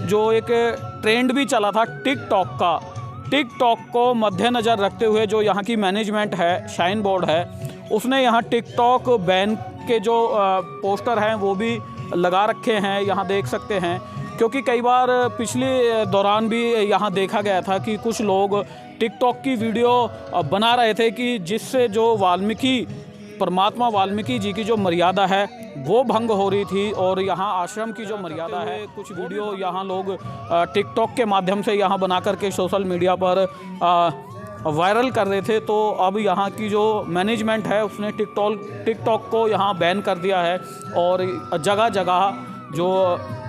जो एक ट्रेंड भी चला था टिकटॉक का, टिकटॉक को मद्देनज़र रखते हुए जो यहाँ की मैनेजमेंट है, शाइन बोर्ड है, उसने यहाँ टिकटॉक बैन के जो पोस्टर हैं वो भी लगा रखे हैं, यहाँ देख सकते हैं। क्योंकि कई बार पिछले दौरान भी यहाँ देखा गया था कि कुछ लोग टिकटॉक की वीडियो बना रहे थे कि जिससे जो परमात्मा वाल्मीकि जी की जो मर्यादा है वो भंग हो रही थी, और यहाँ आश्रम की जो मर्यादा है, कुछ वीडियो यहाँ लोग टिकटॉक के माध्यम से यहाँ बना करके सोशल मीडिया पर वायरल कर रहे थे। तो अब यहाँ की जो मैनेजमेंट है उसने टिकटॉक को यहाँ बैन कर दिया है, और जगह जगह जो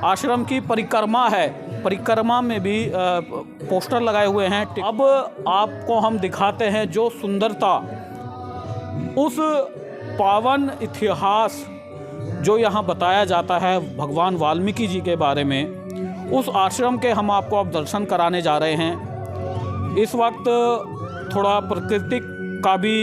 आश्रम की परिक्रमा है, परिक्रमा में भी पोस्टर लगाए हुए हैं। अब आपको हम दिखाते हैं जो सुंदरता, उस पावन इतिहास जो यहाँ बताया जाता है भगवान वाल्मीकि जी के बारे में, उस आश्रम के हम आपको अब दर्शन कराने जा रहे हैं। इस वक्त थोड़ा प्राकृतिक का भी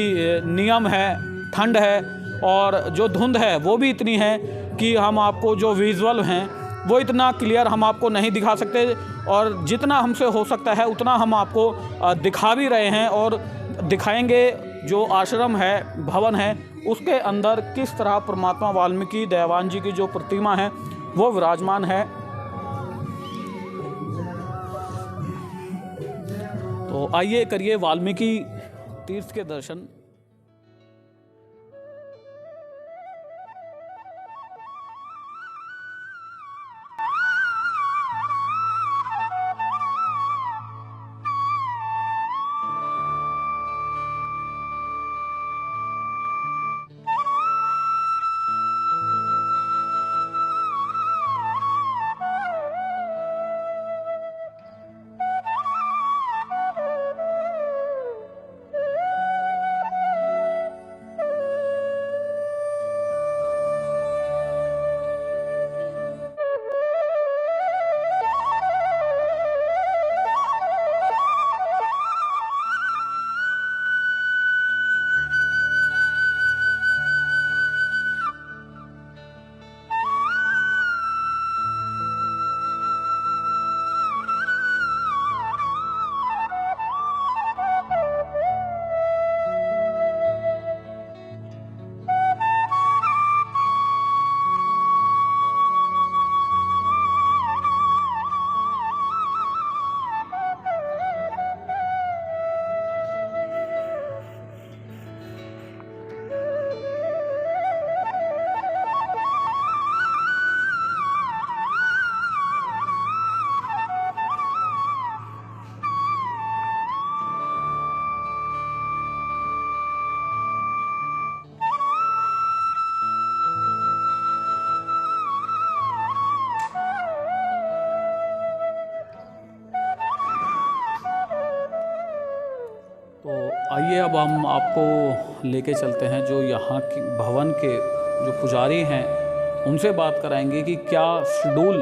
नियम है, ठंड है, और जो धुंध है वो भी इतनी है कि हम आपको जो विजुअल हैं वो इतना क्लियर हम आपको नहीं दिखा सकते, और जितना हमसे हो सकता है उतना हम आपको दिखा भी रहे हैं और दिखाएंगे। जो आश्रम है, भवन है, उसके अंदर किस तरह परमात्मा वाल्मीकि दयावान जी की जो प्रतिमा है वो विराजमान है। तो आइए करिए वाल्मीकि तीर्थ के दर्शन। आइए अब हम आपको लेके चलते हैं जो यहाँ की भवन के जो पुजारी हैं उनसे बात कराएंगे कि क्या शेड्यूल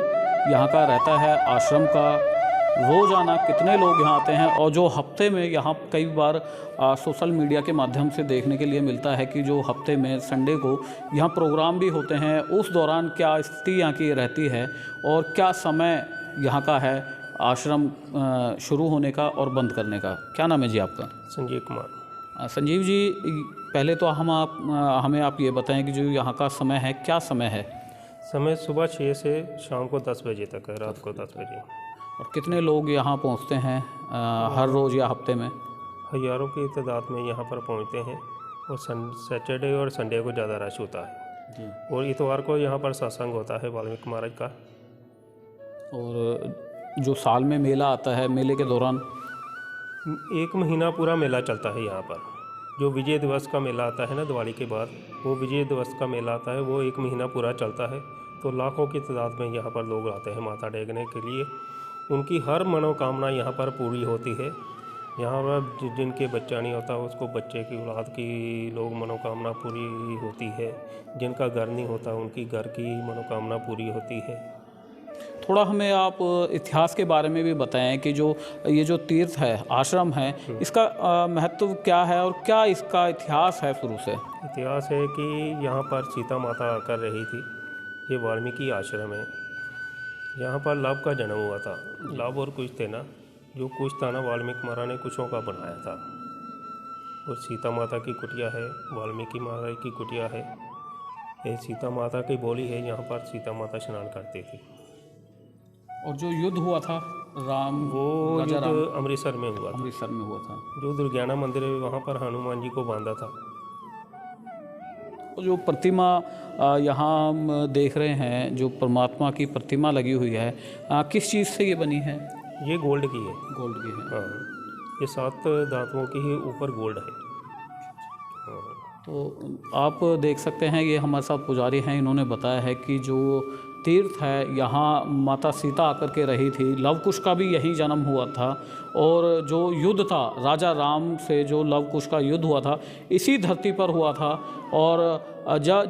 यहाँ का रहता है आश्रम का, रोज़ाना कितने लोग यहाँ आते हैं, और जो हफ्ते में यहाँ कई बार सोशल मीडिया के माध्यम से देखने के लिए मिलता है कि जो हफ्ते में संडे को यहाँ प्रोग्राम भी होते हैं, उस दौरान क्या स्थिति यहाँ की रहती है और क्या समय यहाँ का है आश्रम शुरू होने का और बंद करने का। क्या नाम है जी आपका? संजीव कुमार। संजीव जी, पहले तो हमें आप ये बताएं कि जो यहाँ का समय है क्या समय है? समय सुबह 6 से शाम को 10 बजे तक है, रात को 10 बजे। और कितने लोग यहाँ पहुँचते हैं हर रोज़ या हफ्ते में? हज़ारों की तादाद में यहाँ पर पहुँचते हैं, और सैटरडे और संडे को ज़्यादा रश होता है जी। और इतवार को यहाँ पर सत्संग होता है वाल्मीकि महाराज का। और जो साल में मेला आता है, मेले के दौरान 1 महीना पूरा मेला चलता है यहाँ पर। जो विजय दिवस का मेला आता है ना दिवाली के बाद, वो विजय दिवस का मेला आता है, वो 1 महीना पूरा चलता है। तो लाखों की तादाद में यहाँ पर लोग आते हैं माथा टेकने के लिए। उनकी हर मनोकामना यहाँ पर पूरी होती है। यहाँ पर जिनके बच्चा नहीं होता उसको बच्चे की औलाद की लोग मनोकामना पूरी होती है। जिनका घर नहीं होता उनकी घर की मनोकामना पूरी होती है। थोड़ा हमें आप इतिहास के बारे में भी बताएं कि जो ये जो तीर्थ है, आश्रम है, इसका महत्व क्या है और क्या इसका इतिहास है शुरू से? इतिहास है कि यहाँ पर सीता माता आकर रही थी। ये वाल्मीकि आश्रम है। यहाँ पर लव का जन्म हुआ था। लव और कुश थे ना, जो कुश था ना वाल्मीकि महाराज ने कुशों का बनाया था। और सीता माता की कुटिया है, वाल्मीकि महाराज की कुटिया है। ये सीता माता की बोली है, यहाँ पर सीता माता स्नान करती थी। और जो युद्ध हुआ था राम वो राजा युद्ध राम अमृतसर में हुआ था। अमृतसर में हुआ था। जो दुर्गाना मंदिर है वहाँ पर हनुमान जी को बांधा था। जो प्रतिमा यहाँ हम देख रहे हैं, जो परमात्मा की प्रतिमा लगी हुई है, किस चीज़ से ये बनी है? ये गोल्ड की है। गोल्ड की है। हाँ, ये 7 धातुओं की ही ऊपर गोल्ड है। हाँ। तो आप देख सकते हैं, ये हमारे साथ पुजारी हैं, इन्होंने बताया है कि जो तीर्थ है यहाँ माता सीता आकर के रही थी। लव कुश का भी यहीं जन्म हुआ था। और जो युद्ध था राजा राम से, जो लव कुश का युद्ध हुआ था, इसी धरती पर हुआ था। और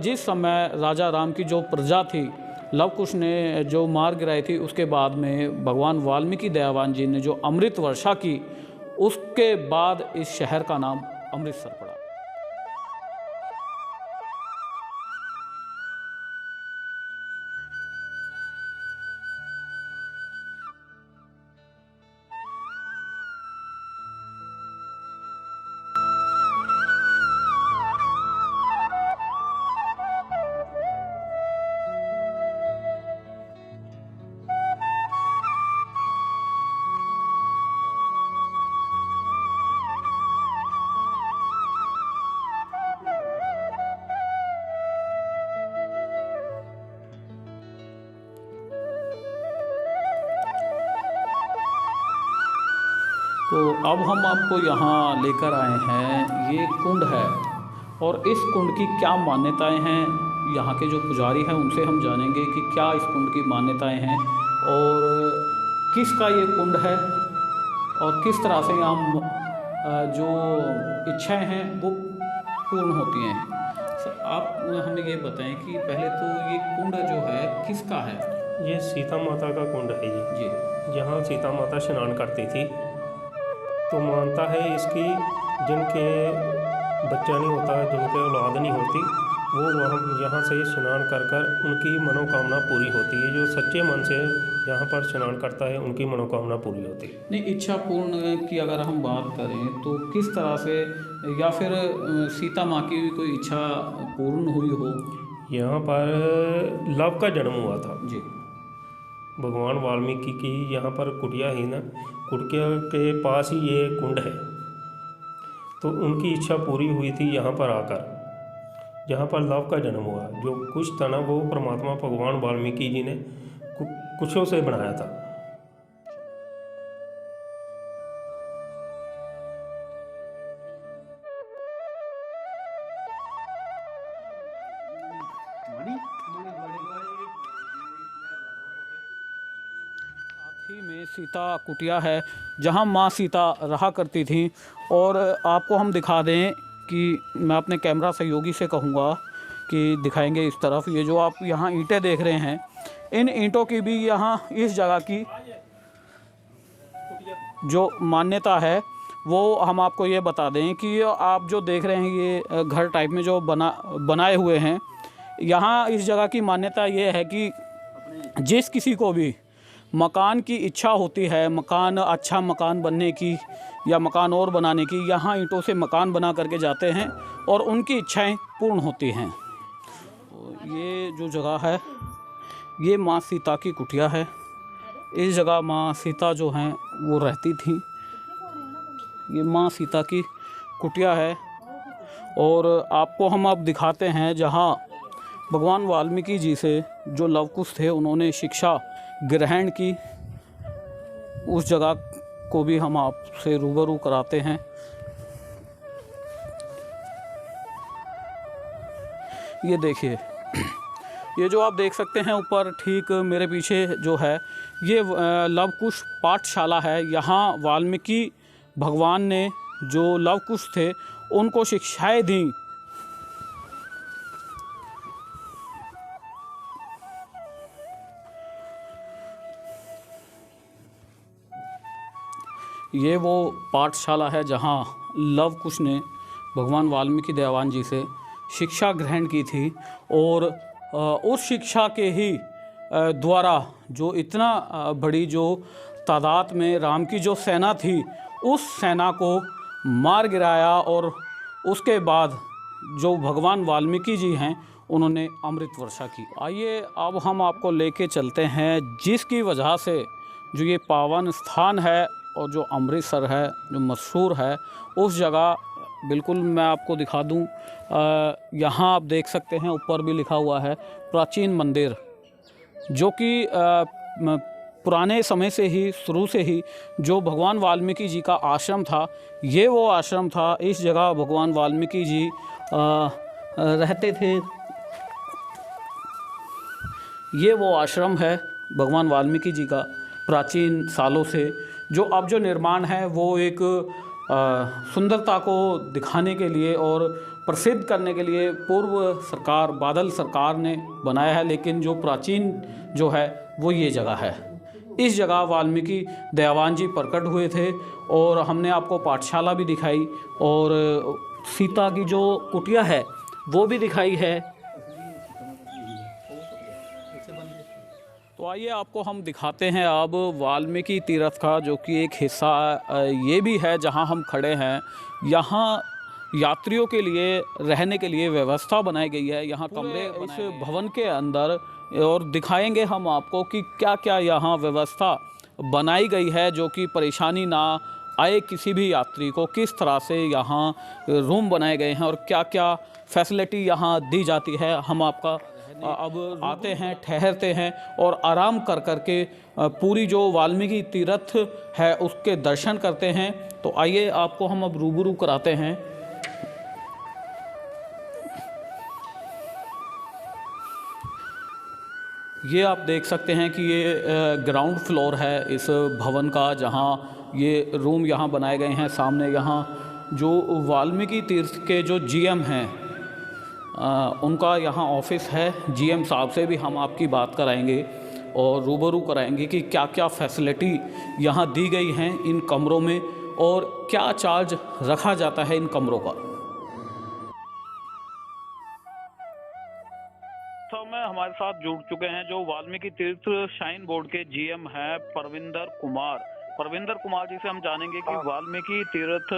जिस समय राजा राम की जो प्रजा थी, लव कुश ने जो मार गिराई थी, उसके बाद में भगवान वाल्मीकि दयावान जी ने जो अमृत वर्षा की, उसके बाद इस शहर का नाम अमृतसर पड़ा। तो अब हम आपको यहाँ लेकर आए हैं, ये कुंड है। और इस कुंड की क्या मान्यताएं हैं, यहाँ के जो पुजारी हैं उनसे हम जानेंगे कि क्या इस कुंड की मान्यताएं हैं और किसका ये कुंड है और किस तरह से यहाँ जो इच्छाएं हैं वो पूर्ण होती हैं। सर, आप हमें ये बताएं कि पहले तो ये कुंड जो है किसका है? ये सीता माता का कुंड है ये जी। यहाँ सीता माता स्नान करती थी। तो मानता है इसकी, जिनके बच्चा नहीं होता, जिनके औलाद नहीं होती, वो वहाँ यहाँ से स्नान कर कर उनकी मनोकामना पूरी होती है। जो सच्चे मन से यहाँ पर स्नान करता है उनकी मनोकामना पूरी होती है। नहीं, इच्छा पूर्ण की अगर हम बात करें तो किस तरह से, या फिर सीता माँ की भी कोई इच्छा पूर्ण हुई हो? यहाँ पर लव का जन्म हुआ था जी। भगवान वाल्मीकि की यहाँ पर कुटिया ही ना, कुटिया के पास ही ये कुंड है। तो उनकी इच्छा पूरी हुई थी यहाँ पर आकर, जहाँ पर लव का जन्म हुआ। जो कुछ था ना वो परमात्मा भगवान वाल्मीकि जी ने कुशों से बनाया था। ही में सीता कुटिया है जहां मां सीता रहा करती थी। और आपको हम दिखा दें कि मैं अपने कैमरा सहयोगी से कहूँगा कि दिखाएंगे इस तरफ। ये जो आप यहाँ ईंटें देख रहे हैं, इन ईंटों की भी यहाँ इस जगह की जो मान्यता है वो हम आपको ये बता दें कि आप जो देख रहे हैं ये घर टाइप में जो बनाए हुए हैं, यहाँ इस जगह की मान्यता ये है कि जिस किसी को भी मकान की इच्छा होती है, मकान अच्छा मकान बनने की या मकान और बनाने की, यहाँ ईंटों से मकान बना करके जाते हैं और उनकी इच्छाएं पूर्ण होती हैं। तो ये जो जगह है ये माँ सीता की कुटिया है। इस जगह माँ सीता जो हैं वो रहती थी। ये माँ सीता की कुटिया है। और आपको हम अब दिखाते हैं जहाँ भगवान वाल्मीकि जी से जो लव कुश थे उन्होंने शिक्षा ग्रहण की, उस जगह को भी हम आपसे रूबरू कराते हैं। ये देखिए, ये जो आप देख सकते हैं ऊपर ठीक मेरे पीछे जो है ये लव कुश पाठशाला है। यहाँ वाल्मीकि भगवान ने जो लव कुश थे उनको शिक्षाएं दी। ये वो पाठशाला है जहाँ लव कुश ने भगवान वाल्मीकि दयावान जी से शिक्षा ग्रहण की थी। और उस शिक्षा के ही द्वारा जो इतना बड़ी जो तादाद में राम की जो सेना थी उस सेना को मार गिराया और उसके बाद जो भगवान वाल्मीकि जी हैं उन्होंने अमृत वर्षा की। आइए अब हम आपको लेके चलते हैं जिसकी वजह से जो ये पावन स्थान है और जो अमृतसर है जो मशहूर है उस जगह बिल्कुल मैं आपको दिखा दूं। यहाँ आप देख सकते हैं ऊपर भी लिखा हुआ है प्राचीन मंदिर, जो कि पुराने समय से ही शुरू से ही जो भगवान वाल्मीकि जी का आश्रम था, ये वो आश्रम था। इस जगह भगवान वाल्मीकि जी रहते थे। ये वो आश्रम है भगवान वाल्मीकि जी का प्राचीन सालों से, जो अब जो निर्माण है वो एक सुंदरता को दिखाने के लिए और प्रसिद्ध करने के लिए पूर्व सरकार बादल सरकार ने बनाया है, लेकिन जो प्राचीन जो है वो ये जगह है। इस जगह वाल्मीकि दयावान जी प्रकट हुए थे और हमने आपको पाठशाला भी दिखाई और सीता की जो कुटिया है वो भी दिखाई है। तो आइए आपको हम दिखाते हैं अब वाल्मीकि तीर्थ का जो कि एक हिस्सा ये भी है जहां हम खड़े हैं। यहाँ यात्रियों के लिए रहने के लिए व्यवस्था बनाई गई है, यहाँ कमरे इस भवन के अंदर, और दिखाएंगे हम आपको कि क्या क्या यहाँ व्यवस्था बनाई गई है जो कि परेशानी ना आए किसी भी यात्री को। किस तरह से यहाँ रूम बनाए गए हैं और क्या क्या फैसिलिटी यहाँ दी जाती है। हम आपका अब आते हैं, ठहरते हैं और आराम कर के पूरी जो वाल्मीकि तीर्थ है उसके दर्शन करते हैं। तो आइए आपको हम अब रूबरू कराते हैं। ये आप देख सकते हैं कि ये ग्राउंड फ्लोर है इस भवन का, जहाँ ये रूम यहाँ बनाए गए हैं। सामने यहाँ जो वाल्मीकि तीर्थ के जो जीएम हैं उनका यहाँ ऑफिस है। जीएम साहब से भी हम आपकी बात कराएंगे और रूबरू कराएंगे कि क्या क्या फैसिलिटी यहाँ दी गई हैं इन कमरों में और क्या चार्ज रखा जाता है इन कमरों का। में हमारे साथ जुड़ चुके हैं जो वाल्मीकि तीर्थ श्राइन बोर्ड के जीएम हैं परविंदर कुमार। परविंदर कुमार जी से हम जानेंगे कि वाल्मीकि तीर्थ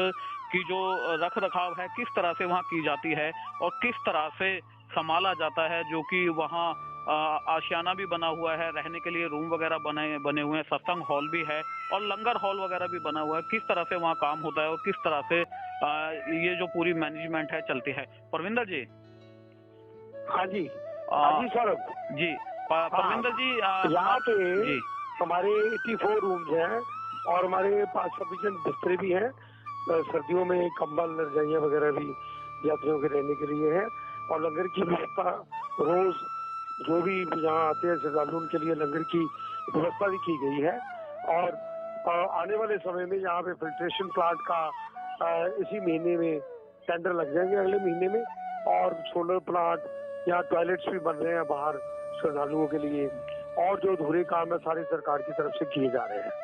की जो रख रखाव है किस तरह से वहाँ की जाती है और किस तरह से संभाला जाता है, जो कि वहाँ आशियाना भी बना हुआ है, रहने के लिए रूम वगैरह बने हुए हैं, सत्संग हॉल भी है और लंगर हॉल वगैरह भी बना हुआ है। किस तरह से वहाँ काम होता है और किस तरह से ये जो पूरी मैनेजमेंट है चलती है। परविंदर जी। हाँ जी, हाँ जी सर जी। परविंदर जी, यहाँ पे हमारे 84 रूम्स हैं और हमारे पास सफिशिएंट बिस्तरे भी हैं। सर्दियों में कंबल रजाइयाँ वगैरह भी यात्रियों के रहने के लिए है और लंगर की व्यवस्था रोज जो भी यहाँ आते हैं श्रद्धालु उनके लिए लंगर की व्यवस्था भी की गई है। और आने वाले समय में यहाँ पे फिल्ट्रेशन प्लांट का इसी महीने में टेंडर लग जाएंगे, अगले महीने में, और सोलर प्लांट, यहाँ टॉयलेट्स भी बन रहे हैं बाहर श्रद्धालुओं के लिए, और जो अधूरे काम है सारी सरकार की तरफ से किए जा रहे हैं।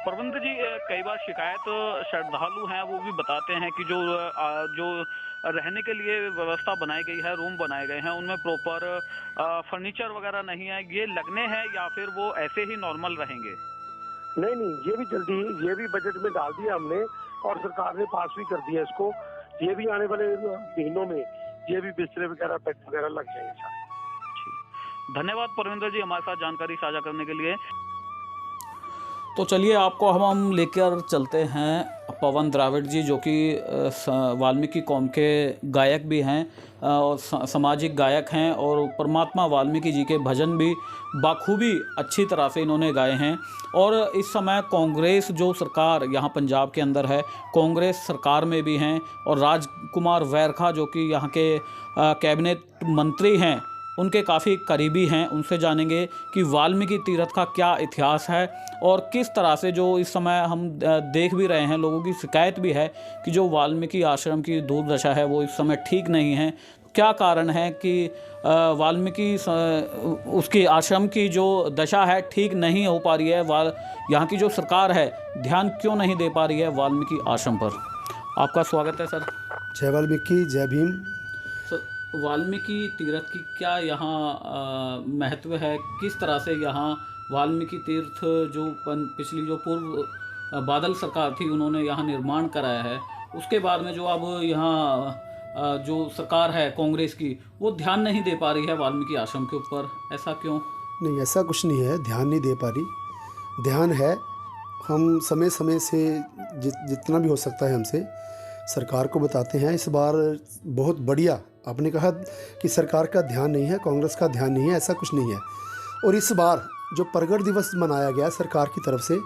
परविंदर जी, कई बार शिकायत श्रद्धालु हैं वो भी बताते हैं कि जो रहने के लिए व्यवस्था बनाई गई है, रूम बनाए गए हैं, उनमें प्रॉपर फर्नीचर वगैरह नहीं है। ये लगने हैं या फिर वो ऐसे ही नॉर्मल रहेंगे? नहीं, ये भी जल्दी, ये भी बजट में डाल दिया हमने और सरकार ने पास भी कर दिया इसको। ये भी आने वाले महीनों में ये भी बिस्तरे वगैरह, बेड वगैरह लग जाएंगे सारे। धन्यवाद परविंदर जी हमारे साथ जानकारी साझा करने के लिए। तो चलिए आपको हम लेकर चलते हैं पवन द्राविड़ जी, जो कि वाल्मीकि कौम के गायक भी हैं और सामाजिक गायक हैं और परमात्मा वाल्मीकि जी के भजन भी बाखूबी अच्छी तरह से इन्होंने गाए हैं। और इस समय कांग्रेस जो सरकार यहाँ पंजाब के अंदर है, कांग्रेस सरकार में भी हैं और राजकुमार वैरखा जो कि यहाँ के कैबिनेट मंत्री हैं उनके काफ़ी करीबी हैं। उनसे जानेंगे कि वाल्मीकि तीर्थ का क्या इतिहास है और किस तरह से जो इस समय हम देख भी रहे हैं, लोगों की शिकायत भी है कि जो वाल्मीकि आश्रम की दुर्दशा है वो इस समय ठीक नहीं है। क्या कारण है कि वाल्मीकि उसकी आश्रम की जो दशा है ठीक नहीं हो पा रही है, यहाँ की जो सरकार है ध्यान क्यों नहीं दे पा रही है वाल्मीकि आश्रम पर। आपका स्वागत है सर। जय वाल्मीकि, जय भीम। वाल्मीकि तीर्थ की क्या यहाँ महत्व है? किस तरह से यहाँ वाल्मीकि तीर्थ जो पिछली जो पूर्व बादल सरकार थी उन्होंने यहाँ निर्माण कराया है, उसके बाद में जो अब यहाँ जो सरकार है कांग्रेस की, वो ध्यान नहीं दे पा रही है वाल्मीकि आश्रम के ऊपर, ऐसा क्यों? नहीं, ऐसा कुछ नहीं है, ध्यान नहीं दे पा रही, ध्यान है। हम समय समय से जितना भी हो सकता है हमसे सरकार को बताते हैं। इस बार बहुत बढ़िया, आपने कहा कि सरकार का ध्यान नहीं है, कांग्रेस का ध्यान नहीं है, ऐसा कुछ नहीं है। और इस बार जो प्रगट दिवस मनाया गया सरकार की तरफ से,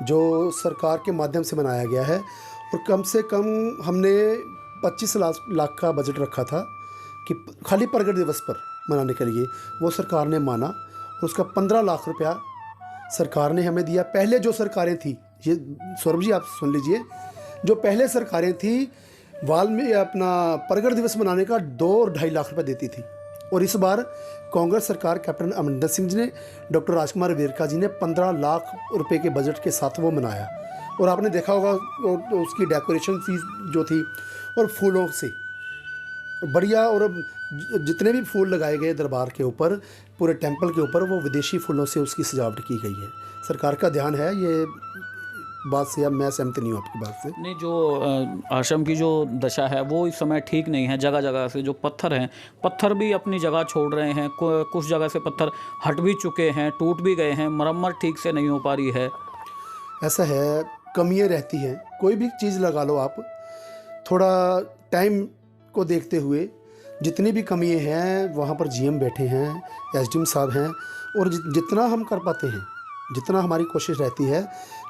जो सरकार के माध्यम से मनाया गया है, और कम से कम हमने 25 लाख का बजट रखा था कि खाली प्रगट दिवस पर मनाने के लिए, वो सरकार ने माना और उसका 15 लाख रुपया सरकार ने हमें दिया। पहले जो सरकारें थी, ये सौरभ जी आप सुन लीजिए, जो पहले सरकारें थी वाल्मीकि अपना प्रगट दिवस मनाने का 2 और 2.5 लाख रुपए देती थी। और इस बार कांग्रेस सरकार कैप्टन अमरिंदर सिंह जी ने, डॉक्टर राजकुमार वेरका जी ने 15 लाख रुपए के बजट के साथ वो मनाया। और आपने देखा होगा उसकी डेकोरेशन फीस जो थी, और फूलों से बढ़िया, और जितने भी फूल लगाए गए दरबार के ऊपर, पूरे टेंपल के ऊपर, वो विदेशी फूलों से उसकी सजावट की गई है। सरकार का ध्यान है, ये बात से अब मैं सहमत नहीं हूँ आपकी बात से। नहीं, जो आश्रम की जो दशा है वो इस समय ठीक नहीं है। जगह जगह से जो पत्थर हैं, पत्थर भी अपनी जगह छोड़ रहे हैं, कुछ जगह से पत्थर हट भी चुके हैं, टूट भी गए हैं, मरम्मत ठीक से नहीं हो पा रही है। ऐसा है, कमियाँ रहती हैं, कोई भी चीज़ लगा लो आप, थोड़ा टाइम को देखते हुए जितनी भी कमियाँ हैं, वहाँ पर जीएम बैठे हैं, एसडीएम साहब हैं, और जितना हम कर पाते हैं, जितना हमारी कोशिश रहती है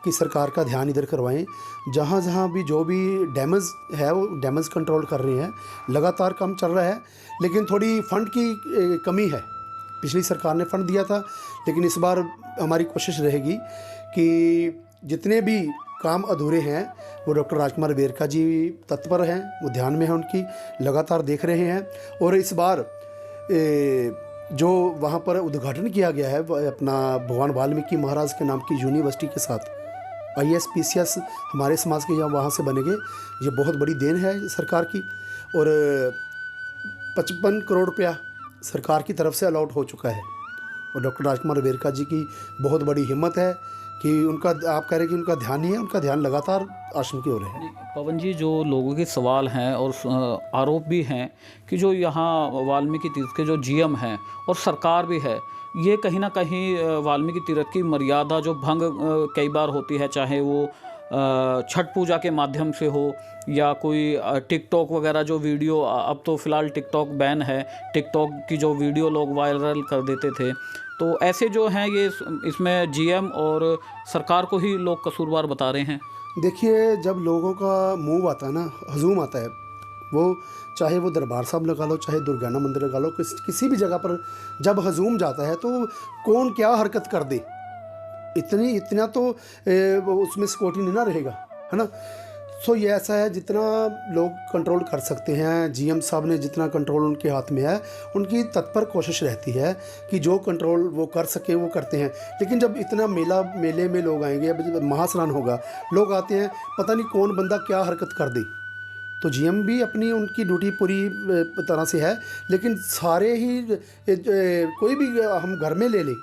कि सरकार का ध्यान इधर करवाएं। जहाँ जहाँ भी जो भी डैमेज है वो डैमेज कंट्रोल कर रहे हैं, लगातार काम चल रहा है। लेकिन थोड़ी फंड की कमी है। पिछली सरकार ने फंड दिया था, लेकिन इस बार हमारी कोशिश रहेगी कि जितने भी काम अधूरे हैं वो डॉक्टर राजकुमार वेरका जी तत्पर हैं, वो ध्यान में हैं, उनकी लगातार देख रहे हैं। और इस बार जो वहाँ पर उद्घाटन किया गया है अपना भगवान वाल्मीकि महाराज के नाम की यूनिवर्सिटी के साथ, IAS PCS हमारे समाज के यहाँ वहाँ से बनेंगे, ये बहुत बड़ी देन है सरकार की। और 55 करोड़ रुपया सरकार की तरफ से अलॉट हो चुका है। और डॉक्टर राजकुमार वेरका जी की बहुत बड़ी हिम्मत है कि उनका, आप कह रहे हैं कि उनका ध्यान नहीं है, उनका ध्यान लगातार आश्रम की ओर है। पवन जी, जो लोगों के सवाल हैं और आरोप भी हैं कि जो यहाँ वाल्मीकि तीर्थ के जो GM हैं और सरकार भी है, ये कहीं ना कहीं वाल्मीकि तीर्थ की मर्यादा जो भंग कई बार होती है, चाहे वो छठ पूजा के माध्यम से हो या कोई टिकटॉक वगैरह जो वीडियो, अब तो फ़िलहाल टिकटॉक बैन है, टिकटॉक की जो वीडियो लोग वायरल कर देते थे, तो ऐसे जो हैं ये इसमें GM और सरकार को ही लोग कसूरवार बता रहे हैं। देखिए, जब लोगों का मूव आता है ना, हजूम आता है, वो चाहे वो दरबार साहब लगा लो, चाहे दुर्गाना मंदिर लगा लो, किसी भी जगह पर जब हजूम जाता है तो कौन क्या हरकत कर दे, इतना तो उसमें सिक्योरिटी नहीं ना रहेगा, है ना। सो ये ऐसा है, जितना लोग कंट्रोल कर सकते हैं, GM साहब ने जितना कंट्रोल उनके हाथ में है, उनकी तत्पर कोशिश रहती है कि जो कंट्रोल वो कर सके वो करते हैं। लेकिन जब इतना मेले में लोग आएंगे, अब महास्नान होगा, लोग आते हैं, पता नहीं कौन बंदा क्या हरकत कर दे, तो GM भी अपनी उनकी ड्यूटी पूरी तरह से है। लेकिन सारे ही कोई भी हम घर में ले लें,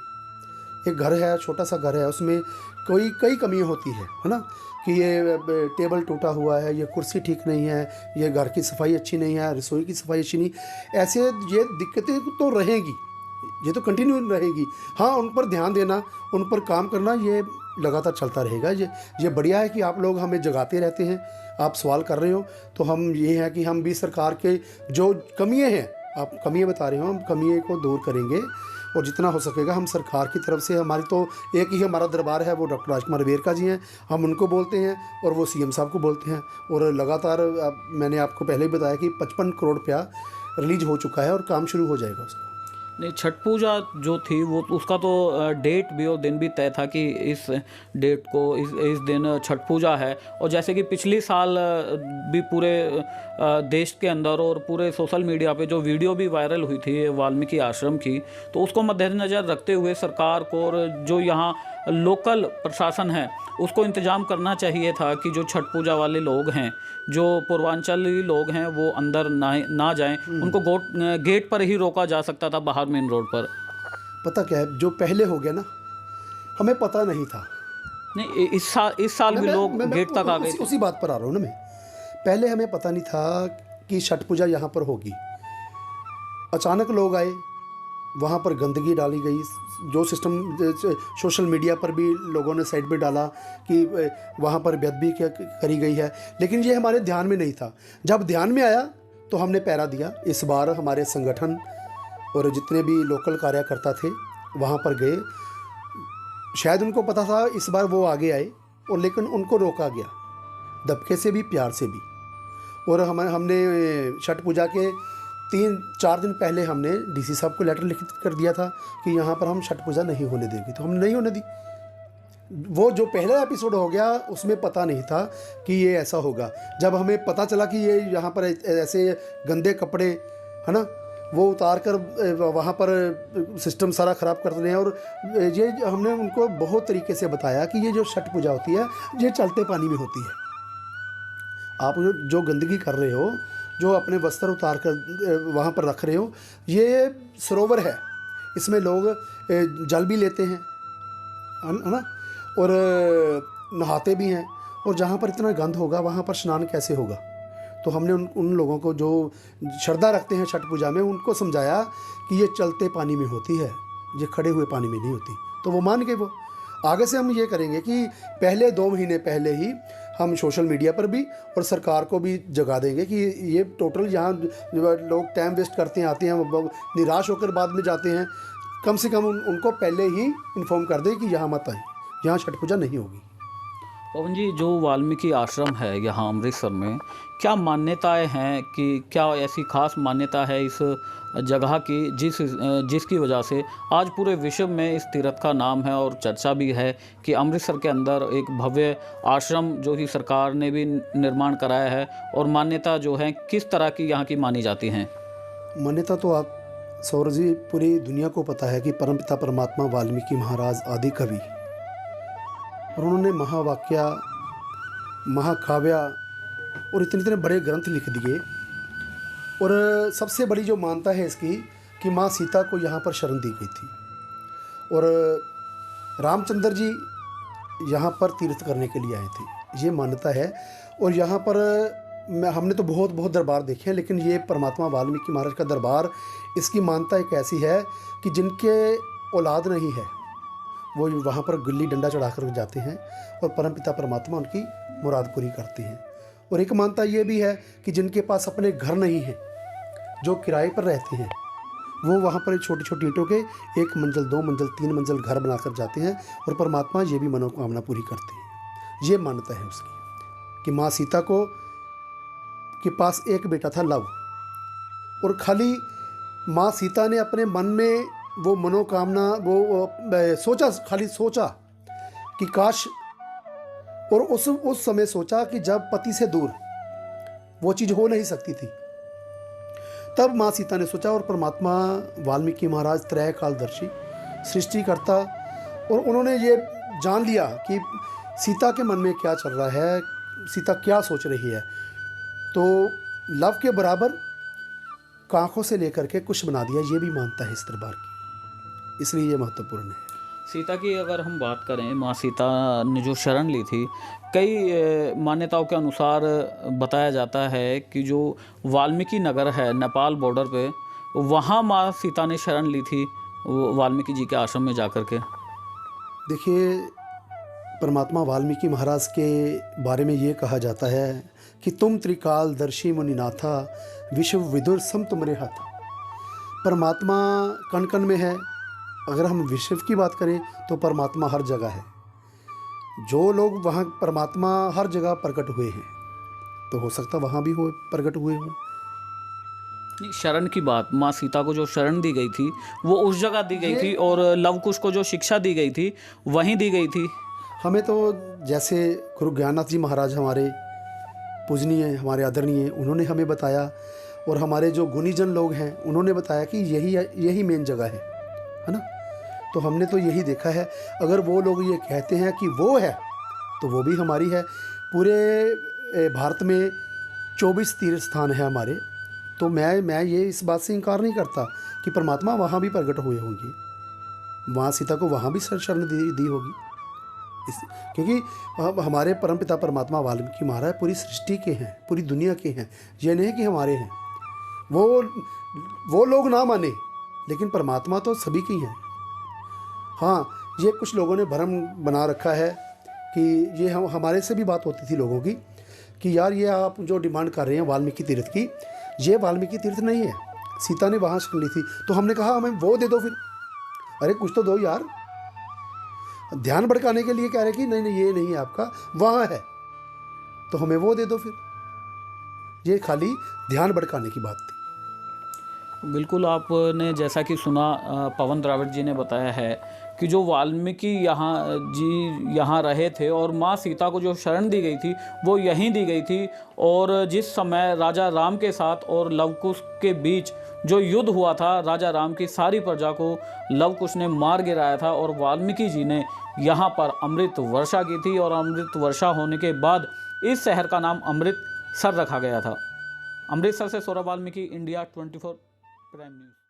एक घर है, छोटा सा घर है, उसमें कई कमियां होती है ना, कि ये टेबल टूटा हुआ है, ये कुर्सी ठीक नहीं है, ये घर की सफाई अच्छी नहीं है, रसोई की सफाई अच्छी नहीं, ऐसे ये दिक्कतें तो रहेंगी, ये तो कंटिन्यू रहेगी। हाँ, उन पर ध्यान देना, उन पर काम करना, ये लगातार चलता रहेगा। ये बढ़िया है कि आप लोग हमें जगाते रहते हैं, आप सवाल कर रहे हो, तो हम ये है कि हम भी सरकार के जो कमियाँ हैं, आप कमियाँ बता रहे हो, हम कमियों को दूर करेंगे। और जितना हो सकेगा हम सरकार की तरफ से, हमारी तो एक ही हमारा दरबार है, वो डॉक्टर राजकुमार वेरका जी हैं, हम उनको बोलते हैं और वो CM साहब को बोलते हैं। और लगातार मैंने आपको पहले ही बताया कि 55 करोड़ रुपया रिलीज हो चुका है और काम शुरू हो जाएगा उसका। नहीं, छठ पूजा जो थी वो उसका तो डेट भी और दिन भी तय था कि इस डेट को इस दिन छठ पूजा है। और जैसे कि पिछली साल भी पूरे देश के अंदर और पूरे सोशल मीडिया पे जो वीडियो भी वायरल हुई थी वाल्मीकि आश्रम की, तो उसको मद्देनज़र रखते हुए सरकार को और जो यहाँ लोकल प्रशासन है उसको इंतज़ाम करना चाहिए था कि जो छठ पूजा वाले लोग हैं, जो पूर्वांचली लोग हैं, वो अंदर ना जाएं, उनको गेट पर ही रोका जा सकता था, बाहर मेन रोड पर। पता क्या है, जो पहले हो गया ना, हमें पता नहीं था। नहीं, इस साल भी लोग गेट तक आ गए थे। उसी बात पर आ रहा हूँ ना मैं। पहले हमें पता नहीं था कि छठ पूजा यहाँ पर होगी। अचानक लोग आए, वहाँ पर गंदगी डाली गई, जो सिस्टम सोशल मीडिया पर भी लोगों ने साइड पे डाला कि वहाँ पर बेअदबी करी गई है, लेकिन ये हमारे ध्यान में नहीं था। जब ध्यान में आया तो हमने पहरा दिया। इस बार हमारे संगठन और जितने भी लोकल कार्यकर्ता थे वहाँ पर गए। शायद उनको पता था इस बार वो आगे आए, और लेकिन उनको रोका गया, दबके से भी, प्यार से भी। और हमने छठ पूजा के 3-4 दिन पहले हमने डीसी साहब को लेटर लिखित कर दिया था कि यहाँ पर हम छठ पूजा नहीं होने देंगे, तो हमने नहीं होने दी। वो जो पहला एपिसोड हो गया उसमें पता नहीं था कि ये ऐसा होगा। जब हमें पता चला कि ये यहाँ पर ऐसे गंदे कपड़े है ना, वो उतार कर वहाँ पर सिस्टम सारा ख़राब कर रहे हैं, और ये हमने उनको बहुत तरीके से बताया कि ये जो छठ पूजा होती है ये चलते पानी में होती है। आप जो गंदगी कर रहे हो, जो अपने वस्त्र उतार कर वहाँ पर रख रहे हो, ये सरोवर है, इसमें लोग जल भी लेते हैं, है ना, और नहाते भी हैं, और जहाँ पर इतना गंद होगा वहाँ पर स्नान कैसे होगा। तो हमने उन लोगों को जो श्रद्धा रखते हैं छठ पूजा में, उनको समझाया कि ये चलते पानी में होती है, ये खड़े हुए पानी में नहीं होती। तो वो मान गए। वो आगे से हम ये करेंगे कि पहले 2 महीने पहले ही हम सोशल मीडिया पर भी और सरकार को भी जगा देंगे कि ये टोटल यहाँ लोग टाइम वेस्ट करते हैं, आते हैं, निराश होकर बाद में जाते हैं। कम से कम उनको पहले ही इन्फॉर्म कर दें कि यहाँ मत आए, यहाँ छठ पूजा नहीं होगी। पवन जी, जो वाल्मीकि आश्रम है यहाँ अमृतसर में, क्या मान्यताएं हैं, कि क्या ऐसी खास मान्यता है इस जगह की जिसकी वजह से आज पूरे विश्व में इस तीर्थ का नाम है, और चर्चा भी है कि अमृतसर के अंदर एक भव्य आश्रम जो ही सरकार ने भी निर्माण कराया है, और मान्यता जो है किस तरह की यहाँ की मानी जाती हैं? मान्यता तो आप सौर जी पूरी दुनिया को पता है कि परमपिता परमात्मा वाल्मीकि महाराज आदि कवि, और उन्होंने महावाक्या, महाकाव्या और इतने बड़े ग्रंथ लिख दिए। और सबसे बड़ी जो मान्यता है इसकी कि माँ सीता को यहाँ पर शरण दी गई थी, और रामचंद्र जी यहाँ पर तीर्थ करने के लिए आए थे, ये मान्यता है। और यहाँ पर हमने तो बहुत दरबार देखे हैं, लेकिन ये परमात्मा वाल्मीकि महाराज का दरबार, इसकी मान्यता एक ऐसी है कि जिनके औलाद नहीं है वो वहाँ पर गिल्ली डंडा चढ़ा कर जाते हैं, और परमपिता परमात्मा उनकी मुराद पूरी करते हैं। और एक मान्यता ये भी है कि जिनके पास अपने घर नहीं है, जो किराए पर रहते हैं, वो वहाँ पर छोटी छोटी ईंटों के 1 मंजिल 2 मंजिल 3 मंजिल घर बनाकर जाते हैं, और परमात्मा ये भी मनोकामना पूरी करते हैं। ये मान्यता है उसकी कि माँ सीता को के पास एक बेटा था लव, और खाली माँ सीता ने अपने मन में वो मनोकामना सोचा कि काश, और उस समय सोचा कि जब पति से दूर वो चीज़ हो नहीं सकती थी, तब माँ सीता ने सोचा। और परमात्मा वाल्मीकि महाराज त्रयकालदर्शी सृष्टिकर्ता, और उन्होंने ये जान लिया कि सीता के मन में क्या चल रहा है, सीता क्या सोच रही है, तो लव के बराबर कांखों से लेकर के कुछ बना दिया। ये भी मानता है इस दरबार की, इसलिए ये महत्वपूर्ण है। सीता की अगर हम बात करें, माँ सीता ने जो शरण ली थी, कई मान्यताओं के अनुसार बताया जाता है कि जो वाल्मीकि नगर है नेपाल बॉर्डर पे, वहाँ माँ सीता ने शरण ली थी वाल्मीकि जी के आश्रम में जाकर के। देखिए, परमात्मा वाल्मीकि महाराज के बारे में ये कहा जाता है कि तुम त्रिकालदर्शी मुनिनाथा, विश्व विदुर सम तुमरे हाथा। परमात्मा कण कण में है। अगर हम विश्व की बात करें तो परमात्मा हर जगह है। जो लोग वहाँ परमात्मा हर जगह प्रकट हुए हैं, तो हो सकता वहाँ भी हो प्रकट हुए हों। शरण की बात, माँ सीता को जो शरण दी गई थी वो उस जगह दी गई थी, और लवकुश को जो शिक्षा दी गई थी वहीं दी गई थी। हमें तो जैसे गुरु ज्ञाननाथ जी महाराज हमारे पूजनीय, हमारे आदरणीय, उन्होंने हमें बताया, और हमारे जो गुणीजन लोग हैं उन्होंने बताया कि यही मेन जगह है ना। तो हमने तो यही देखा है, अगर वो लोग ये कहते हैं कि वो है तो वो भी हमारी है। पूरे भारत में 24 तीर्थ स्थान है हमारे, तो मैं ये इस बात से इनकार नहीं करता कि परमात्मा वहाँ भी प्रकट हुए होंगे, वहाँ सीता को वहाँ भी शरण दी होगी। क्योंकि हमारे परमपिता परमात्मा वाल्मीकि महाराज पूरी सृष्टि के हैं, पूरी दुनिया के हैं, ये नहीं कि हमारे हैं। वो लोग ना माने, लेकिन परमात्मा तो सभी की हैं। हाँ, ये कुछ लोगों ने भ्रम बना रखा है कि ये हमारे से भी बात होती थी लोगों की कि यार ये आप जो डिमांड कर रहे हैं वाल्मीकि तीर्थ की, ये वाल्मीकि तीर्थ नहीं है, सीता ने वहाँ शरण ली थी। तो हमने कहा हमें वो दे दो फिर, अरे कुछ तो दो यार। ध्यान भड़काने के लिए कह रहे कि नहीं नहीं ये नहीं है आपका, वहाँ है, तो हमें वो दे दो फिर। ये खाली ध्यान भड़काने की बात थी। बिल्कुल, आपने जैसा कि सुना, पवन द्राविड़ जी ने बताया है कि जो वाल्मीकि यहाँ रहे थे और माँ सीता को जो शरण दी गई थी वो यहीं दी गई थी। और जिस समय राजा राम के साथ और लवकुश के बीच जो युद्ध हुआ था, राजा राम की सारी प्रजा को लवकुश ने मार गिराया था और वाल्मीकि जी ने यहाँ पर अमृत वर्षा की थी। और अमृत वर्षा होने के बाद इस शहर का नाम अमृतसर रखा गया था। अमृतसर से Saurabh Valmiki, India 24 prime news.